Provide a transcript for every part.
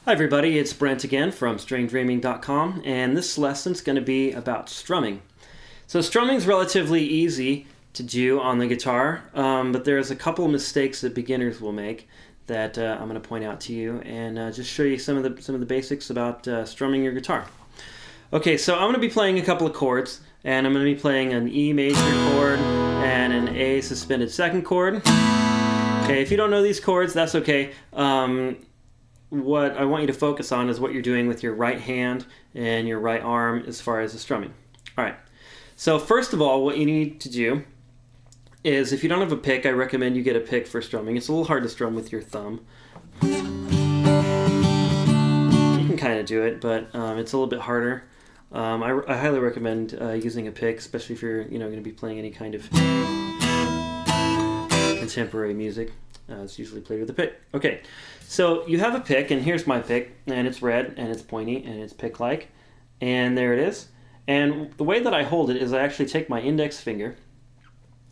Hi everybody, it's Brent again from stringdreaming.com, and this lesson's going to be about strumming. So strumming is relatively easy to do on the guitar, but there's a couple of mistakes that beginners will make that I'm going to point out to you and just show you some of the basics about strumming your guitar. Okay, so I'm going to be playing a couple of chords, and I'm going to be playing an E major chord and an A suspended second chord. Okay, if you don't know these chords, that's okay. What I want you to focus on is what you're doing with your right hand and your right arm as far as the strumming. Alright, so first of all, what you need to do is, if you don't have a pick, I recommend you get a pick for strumming. It's a little hard to strum with your thumb. You can kind of do it, but it's a little bit harder. I highly recommend using a pick, especially if you're going to be playing any kind of contemporary music. It's usually played with a pick. Okay, so you have a pick, and here's my pick, and it's red, and it's pointy, and it's pick-like, and there it is. And the way that I hold it is I actually take my index finger,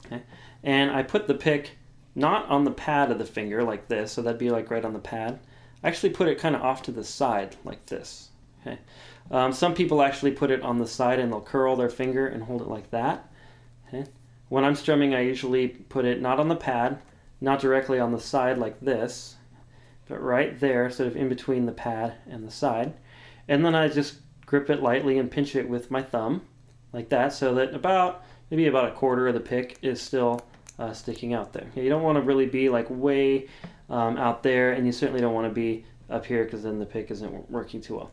okay, and I put the pick not on the pad of the finger like this, so that'd be like right on the pad. I actually put it kind of off to the side like this. Okay, some people actually put it on the side and they'll curl their finger and hold it like that. Okay, when I'm strumming, I usually put it not on the pad, not directly on the side like this, but right there, sort of in between the pad and the side. And then I just grip it lightly and pinch it with my thumb, like that, so that maybe about a quarter of the pick is still sticking out there. You don't want to really be like way out there, and you certainly don't want to be up here, because then the pick isn't working too well.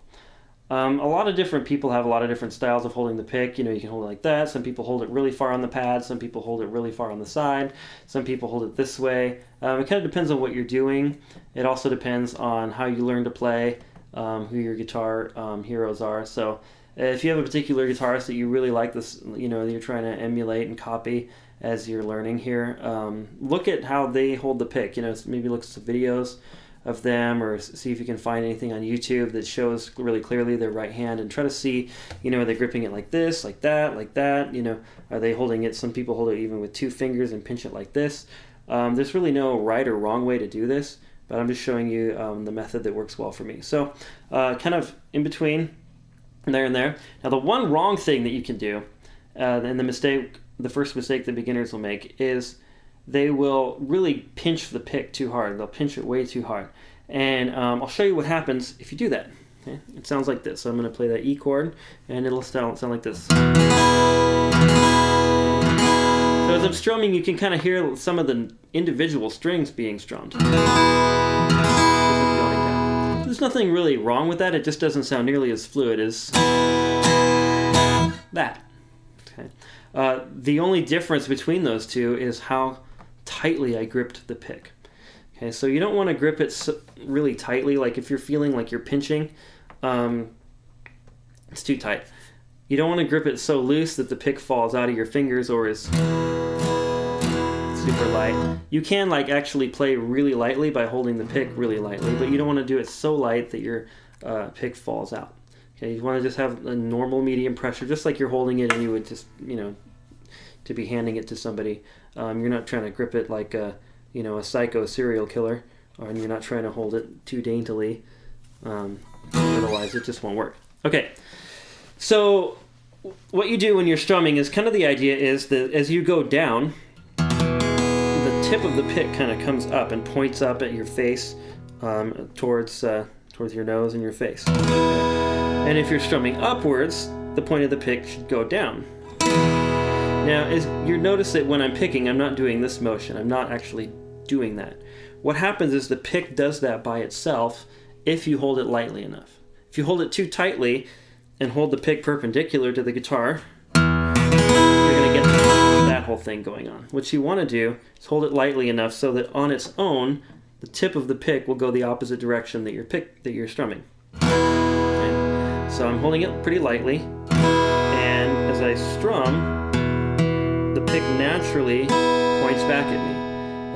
A lot of different people have a lot of different styles of holding the pick. You can hold it like that. Some people hold it really far on the pad. Some people hold it really far on the side. Some people hold it this way. It kind of depends on what you're doing. It also depends on how you learn to play, who your guitar heroes are. So if you have a particular guitarist that you really like, this, that you're trying to emulate and copy as you're learning here, look at how they hold the pick. Maybe look at some videos of them, or see if you can find anything on YouTube that shows really clearly their right hand, and try to see, are they gripping it like this, like that, are they holding it? Some people hold it even with two fingers and pinch it like this. There's really no right or wrong way to do this, but I'm just showing you the method that works well for me. So kind of in between there and there. Now the one wrong thing that you can do, and the first mistake that beginners will make, is they will really pinch the pick too hard. They'll pinch it way too hard. And I'll show you what happens if you do that. Okay? It sounds like this. So I'm going to play that E chord, and it'll sound like this. So as I'm strumming, you can kind of hear some of the individual strings being strummed. There's nothing really wrong with that. It just doesn't sound nearly as fluid as that. Okay? The only difference between those two is how tightly I gripped the pick. Okay, so you don't want to grip it really tightly. Like if you're feeling like you're pinching, it's too tight. You don't want to grip it so loose that the pick falls out of your fingers or is super light. You can actually play really lightly by holding the pick really lightly, but you don't want to do it so light that your pick falls out. Okay, you want to just have a normal medium pressure, just like you're holding it and you would just, to be handing it to somebody. You're not trying to grip it like a psycho serial killer, and you're not trying to hold it too daintily. Otherwise, it just won't work. Okay, so what you do when you're strumming is the idea is that as you go down, the tip of the pick kind of comes up and points up at your face, towards your nose and your face. And if you're strumming upwards, the point of the pick should go down. Now, as you notice that when I'm picking, I'm not doing this motion. I'm not actually doing that. What happens is the pick does that by itself if you hold it lightly enough. If you hold it too tightly and hold the pick perpendicular to the guitar, you're going to get that whole thing going on. What you want to do is hold it lightly enough so that on its own, the tip of the pick will go the opposite direction that you're strumming. Okay? So I'm holding it pretty lightly, and as I strum, the pick naturally points back at me.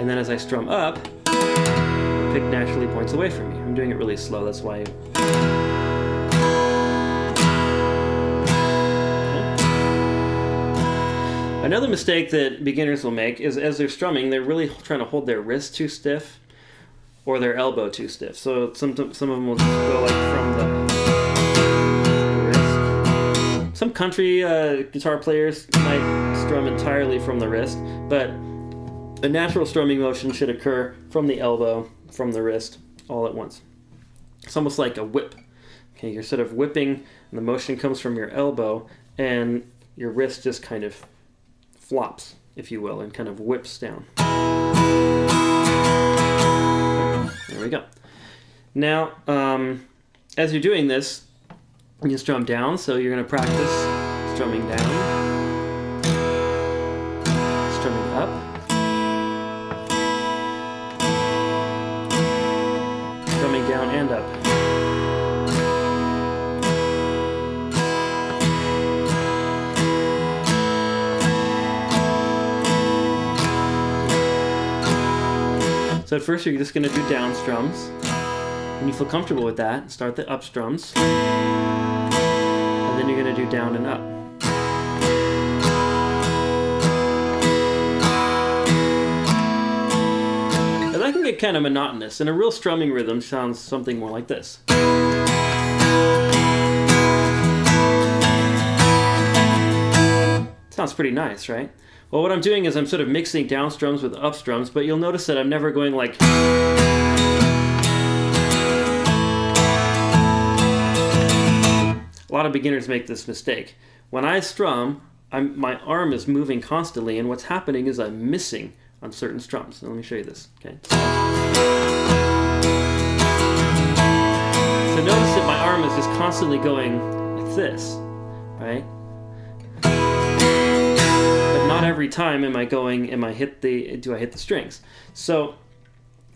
And then as I strum up, the pick naturally points away from me. I'm doing it really slow, that's why. Okay. Another mistake that beginners will make is as they're strumming, they're really trying to hold their wrist too stiff. or their elbow too stiff. So some of them will just go like from the wrist. Some country guitar players might strum entirely from the wrist, but a natural strumming motion should occur from the elbow, from the wrist, all at once. It's almost like a whip. Okay, you're sort of whipping, and the motion comes from your elbow, and your wrist just kind of flops, if you will, and kind of whips down. There we go. Now, as you're doing this, you can strum down, so you're going to practice strumming down, strumming up, strumming down and up. So at first you're just going to do down strums. When you feel comfortable with that, start the up strums. And then you're going to do down and up. Now that can get kind of monotonous, and a real strumming rhythm sounds something more like this. Sounds pretty nice, right? Well, what I'm doing is I'm sort of mixing down strums with up strums, but you'll notice that I'm never going like... A lot of beginners make this mistake. When I strum, my arm is moving constantly, and what's happening is I'm missing on certain strums. So let me show you this. Okay. So notice that my arm is just constantly going like this, right? Not every time do I hit the strings. So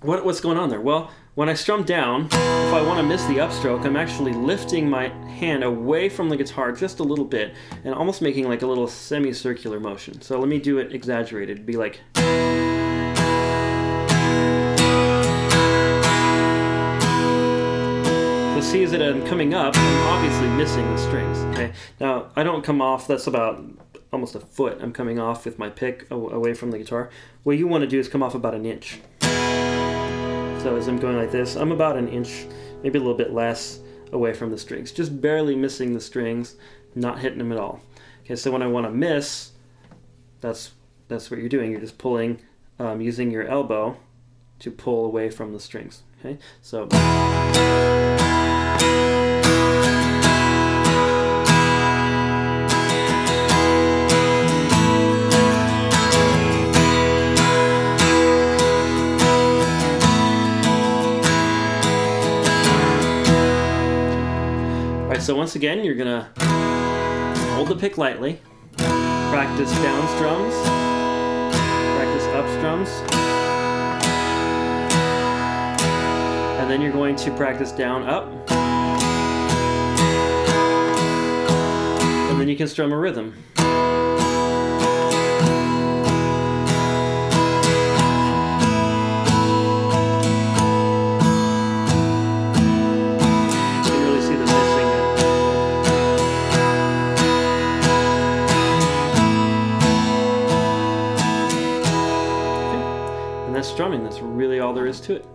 what's going on there? Well, when I strum down, if I want to miss the upstroke, I'm actually lifting my hand away from the guitar just a little bit and almost making like a little semicircular motion. So let me do it exaggerated. It'd be like... So see, as I'm coming up, I'm obviously missing the strings. Okay. Now, I don't come off, that's about almost a foot. I'm coming off with my pick away from the guitar. What you want to do is come off about an inch. So as I'm going like this, I'm about an inch, maybe a little bit less away from the strings. Just barely missing the strings, not hitting them at all. Okay, so when I want to miss, that's what you're doing. You're just pulling, using your elbow to pull away from the strings. Okay, so... So once again, you're going to hold the pick lightly, practice down strums, practice up strums, and then you're going to practice down up, and then you can strum a rhythm. Strumming, that's really all there is to it.